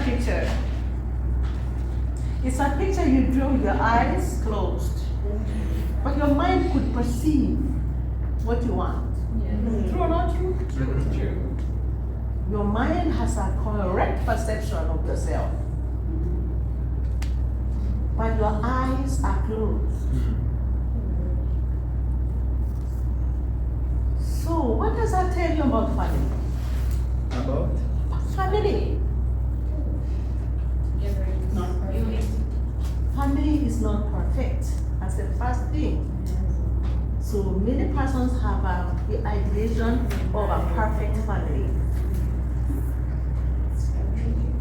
picture. It's a picture you drew with your eyes closed. But your mind could perceive what you want. Yes. True or not true? True. Your mind has a correct perception of yourself. But your eyes are closed. So, what does that tell you about family? About? Family. Family is not perfect. That's the first thing. So many persons have the ideation of a perfect family.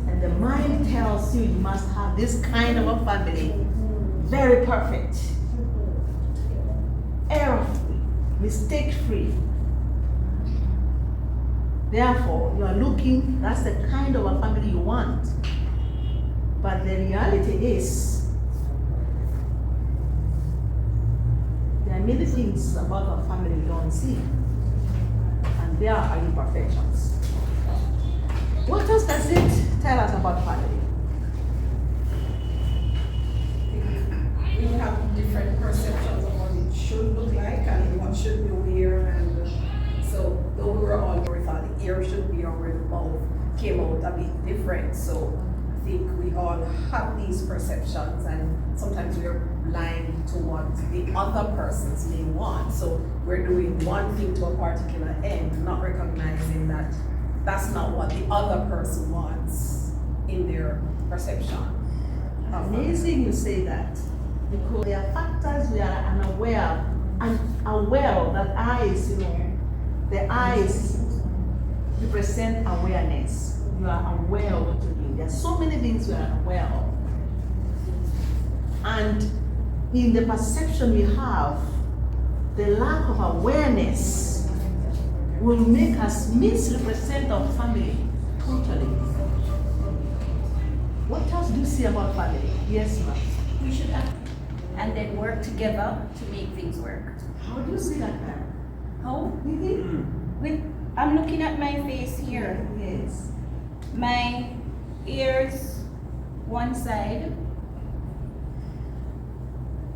And the mind tells you must have this kind of a family. Very perfect. Error-free. Mistake-free. Therefore, you are looking, that's the kind of a family you want. But the reality is, there are many things about a family you don't see. And there are imperfections. What else does it tell us about family? We have different perceptions of what it should look like and what should be where, and so though we were all we thought the ear should be or where the mouth came out a bit different. So I think we all have these perceptions, and sometimes we're blind to what the other persons may want. So we're doing one thing to a particular end, not recognizing that that's not what the other person wants in their perception. Amazing you say that, because there are factors we are unaware and aware of. That eyes, the eyes represent awareness. You are aware of what you're doing. There are so many things we are unaware of. And in the perception we have, the lack of awareness will make us misrepresent our family totally. What else do you see about family? Yes, ma'am. We should act and then work together to make things work. How do you see that, ma'am? How? I'm looking at my face here. Yes. My ears, one side.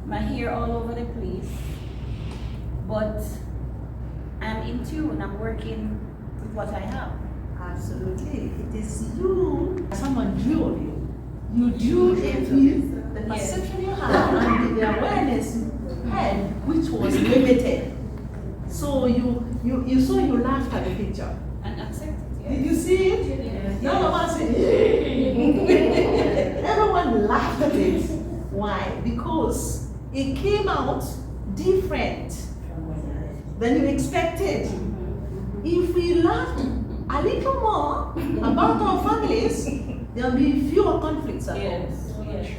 My hair all over the place. But I'm in tune. I'm working with what I have. Absolutely. It is you. Someone drew of you. You drew in the perception you have and the awareness you had, which was limited. So you saw, you laughed at the picture. And accept it. Did you see it? Yes. None of us said, everyone laughed at it. Why? Because it came out different than you expected. If we laughed a little more about our families, there will be fewer conflicts at home. Yes.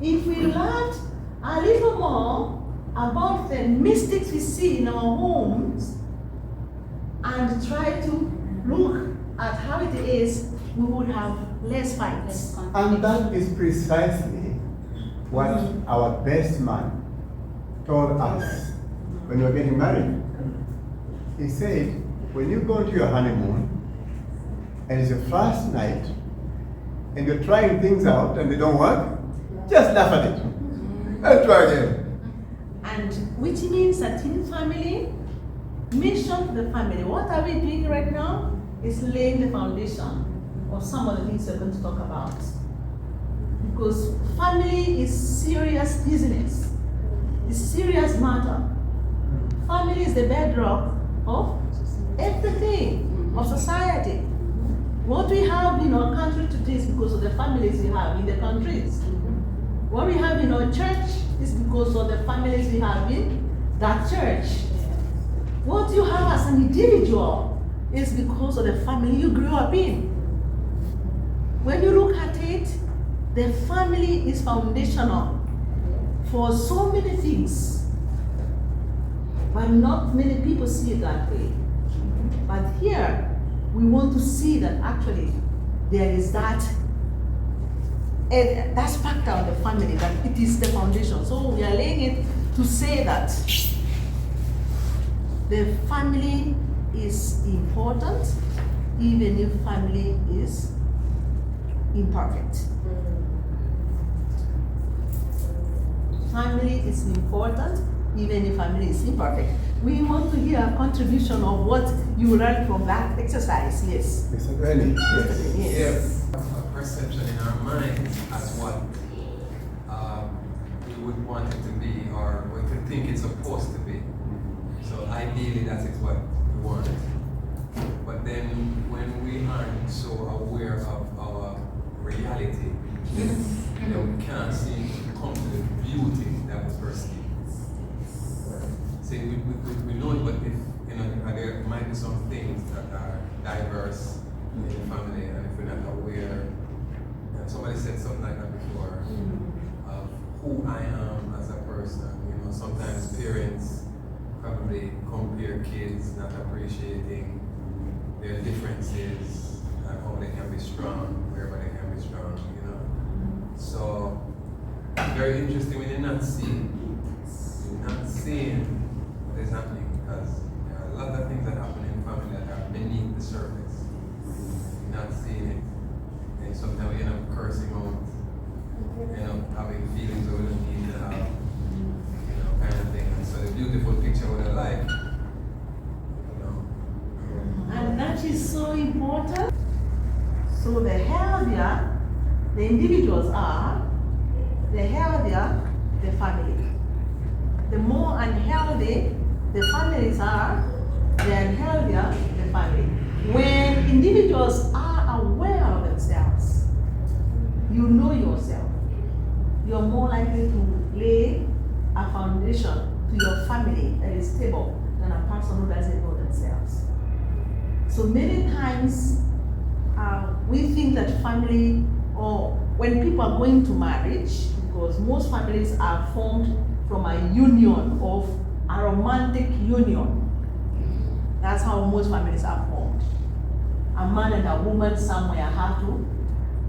If we learned a little more about the mistakes we see in our homes and try to look at how it is, we would have less fights. And that is precisely what our best man told us when we were getting married. He said, when you go to your honeymoon and it's your first night and you're trying things out and they don't work, just laugh at it and try again. And which means that in family, mission to the family. What are we doing right now? Is laying the foundation of some of the things we're going to talk about. Because family is serious business. It's serious matter. Family is the bedrock of everything, of society. What we have in our country today is because of the families we have in the countries. What we have in our church is because of the families we have in that church. What you have as an individual is because of the family you grew up in. When you look at it, the family is foundational for so many things, but not many people see it that way. But here, we want to see that actually there is that factor of the family, that it is the foundation. So we are laying it to say that the family is important, even if family is imperfect. Family is important, even if family is imperfect. We want to hear a contribution of what you learned from that exercise. Yes. Mr. Granny, Yes. Yes, a perception in our minds as what we would want it to be or what we think it's supposed to be. So ideally that is what we want. But then when we aren't so aware of our reality, then we can't seem to come to the beauty that was perceived. See, we know it, but if there might be some things that are diverse in the family, and if we're not aware, and somebody said something like that before, of who I am as a person. Sometimes parents probably compare kids not appreciating their differences and how they can be strong, wherever they can be strong, So, very interesting when you're not seeing what is happening, because there are a lot of things that happen in family that are beneath the surface. You're not seeing it, and sometimes we end up cursing out, end up having feelings that we don't need to have, kind of thing. And so the beautiful picture what I like, And that is so important. So the healthier the individuals are, the healthier the family. The more unhealthy the families are, the unhealthier the family. When individuals are aware of themselves, you know yourself, you're more likely to lay a foundation to your family that is stable than a person who doesn't know themselves. So many times we think that family, or when people are going to marriage, because most families are formed from a union of a romantic union. That's how most families are formed. A man and a woman somewhere have to,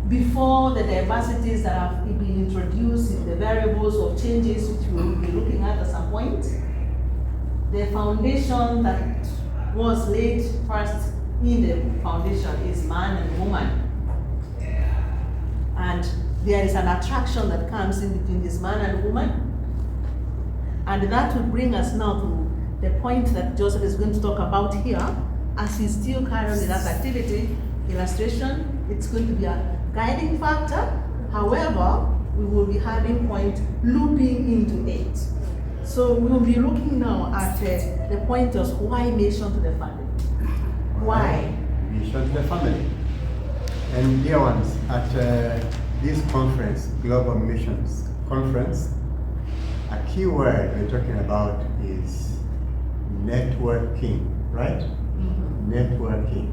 before the diversities that have been introduced in the variables of changes which we will be looking at some point, the foundation that was laid first in the foundation is man and woman. And there is an attraction that comes in between this man and woman. And that will bring us now to the point that Joseph is going to talk about here, as he's still carrying on that activity, illustration. It's going to be a guiding factor. However, we will be having point looping into it. So we will be looking now at the point of why mission to the family. Why? Mission to the family. And dear ones, at this conference, Global Missions Conference, a key word we're talking about is networking, right? Mm-hmm. Networking.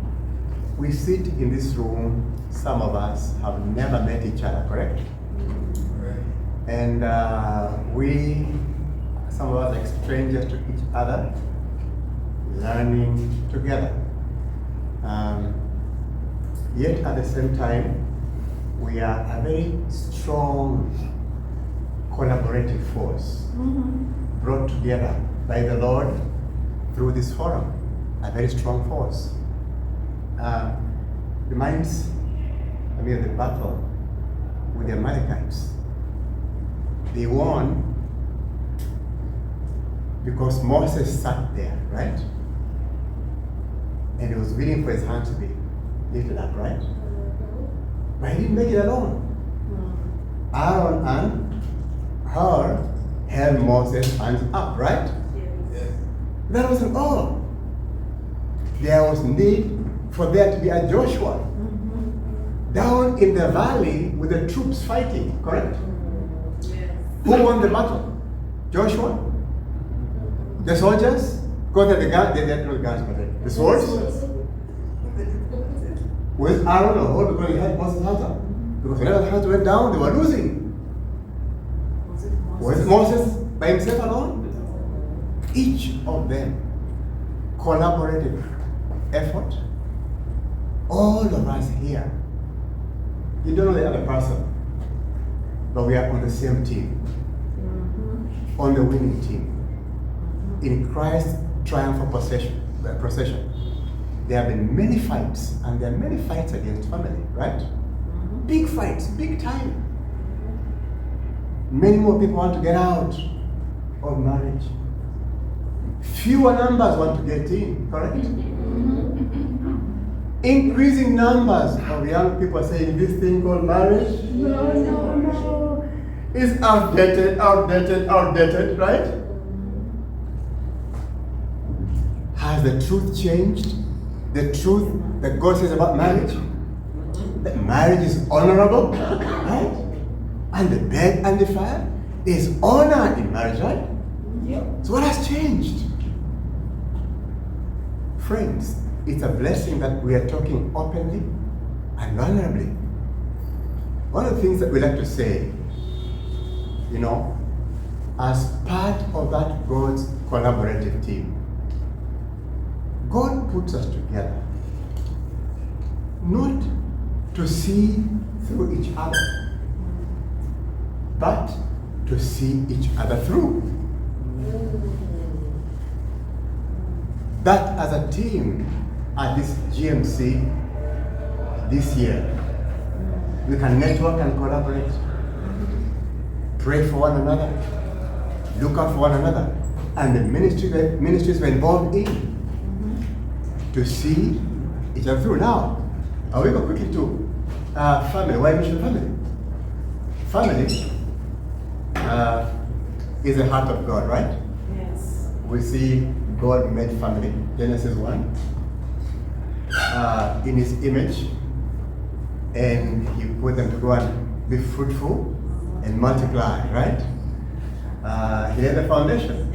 We sit in this room, some of us have never met each other, correct? Mm-hmm. Right. And some of us are strangers to each other, learning together. Yet at the same time, we are a very strong collaborative force, brought together by the Lord through this forum, a very strong force. Reminds me of the battle with the Amalekites. They won because Moses sat there, right? And he was waiting for his hand to be lifted up, right? But he didn't make it alone. Aaron and Hur held Moses' hands up, right? yes. That wasn't all. There was need for there to be a Joshua down in the valley with the troops fighting, correct? Yes. Who won the battle? Joshua? The soldiers? Because the guns, they had no guns, but the swords? With Aaron or Hur, because he had Moses' hands up. Because whenever the hands went down, they were losing. Was it Moses by himself alone? Each of them collaborative effort. All of us here. You don't know the other person, but we are on the same team, on the winning team. In Christ's triumphal procession, there have been many fights, and there are many fights against family, right? big fights, big time. Many more people want to get out of marriage. Fewer numbers want to get in, correct? Increasing numbers of young people are saying this thing called marriage, no, is outdated, right? Has the truth changed? The truth that God says about marriage? That marriage is honorable, right? And the bed and the fire is honor in marriage, right? So what has changed? Friends, it's a blessing that we are talking openly and vulnerably. One of the things that we like to say, as part of that God's collaborative team, God puts us together not to see through each other, but to see each other through. That as a team at this GMC this year, we can network and collaborate, pray for one another, look out for one another, and the ministries we're involved in to see each other through. Now, I will go quickly to family. Why mission family? Family is the heart of God, right? Yes. We see God made family, Genesis 1, in His image, and He put them to go and be fruitful and multiply, right? He laid the foundation,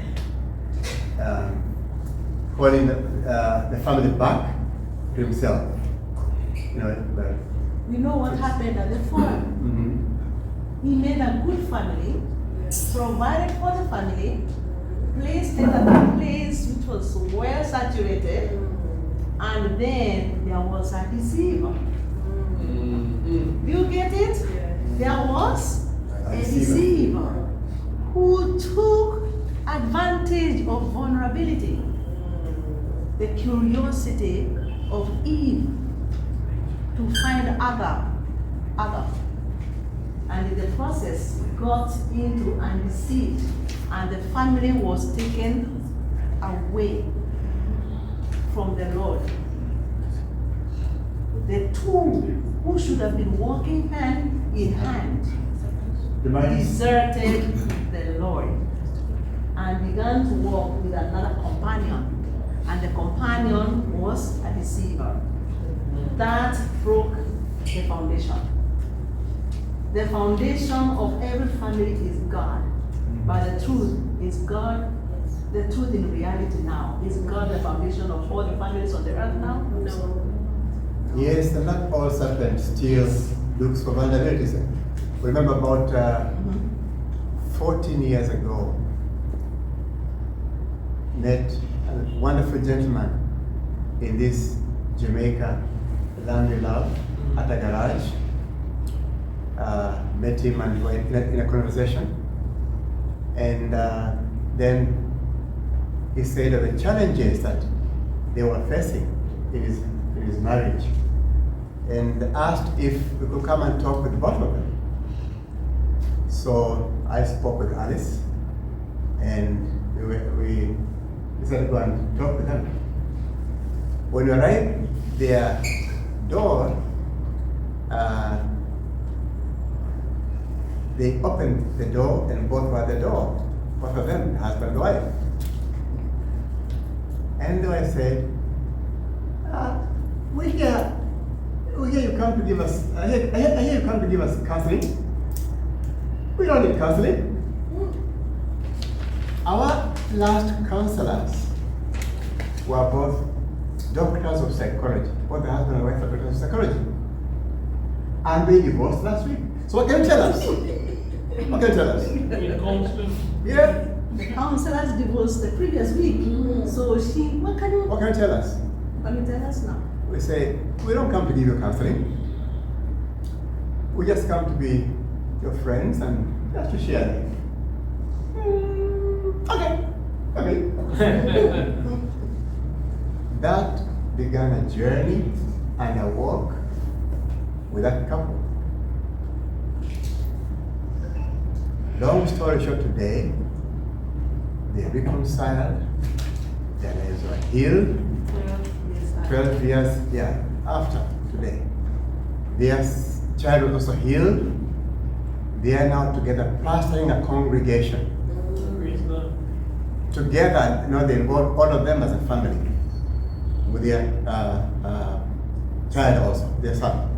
holding the family back to Himself. You know what happened at the farm? He made a good family, provided for the family, placed it at a place which was well saturated, and then there was a deceiver. You get it? There was a deceiver who took advantage of vulnerability, the curiosity of Eve to find Adam. And in the process, got into and deceived, and the family was taken away from the Lord. The two who should have been walking hand in hand deserted the Lord and began to walk with another companion, and the companion was a deceiver. That broke the foundation. The foundation of every family is God, but the truth is God. The truth in reality now is God the foundation of all the families on the earth now? No. Yes, and not all serpent still looks for vulnerabilities. Remember about 14 years ago, met a wonderful gentleman in this Jamaica land we love at a garage. Met him and we were in a conversation, and then he said of the challenges that they were facing in his marriage, and asked if we could come and talk with both of them. So I spoke with Alice, and we decided to go and talk with them. When we arrived their door, they opened the door and both were at the door, both of them, husband and wife. And I said, we hear you come to give us, I hear you come to give us counseling. We don't need counseling. Our last counselors were both doctors of psychology. Both the husband and wife are doctors of psychology. And they divorced last week. So what can you tell us? What can you tell us? Yeah. The counselors divorced the previous week. So what can you tell us? What can you tell us now? We say, we don't come to give you counseling. We just come to be your friends and just to share. Okay. That began a journey and a walk with that couple. Long story short, today, they reconciled, their lives were healed. 12 years, yeah, after today. Their child was also healed. They are now together pastoring a congregation. Together, they involve all of them as a family with their child also, their son.